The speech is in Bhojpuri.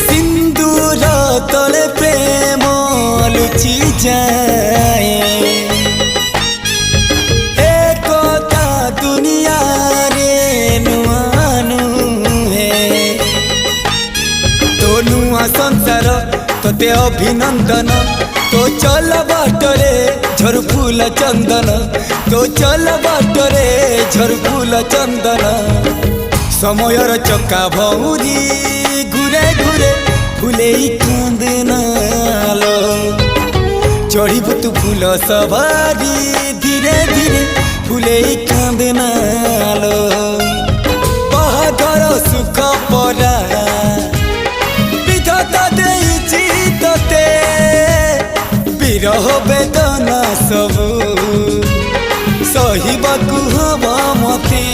सिंदूर तले प्रेम लुचि जाए एकता दुनिया रे नुआ नुहे तो नुआ संसार तोते अभिनंदन तो चल बाटरे झरफुल चंदन तो चल बाटरे झरफुल चंदन समयर चक्का भौरी घुरे घुरे फुले कांदनालो चढ़ीबु तू फूल सवारी धीरे धीरे फुले कांदनालो बाहागर सुख परा विधाता देइछि तोते विरह वेदना सबु सहिबाकु हवा मते।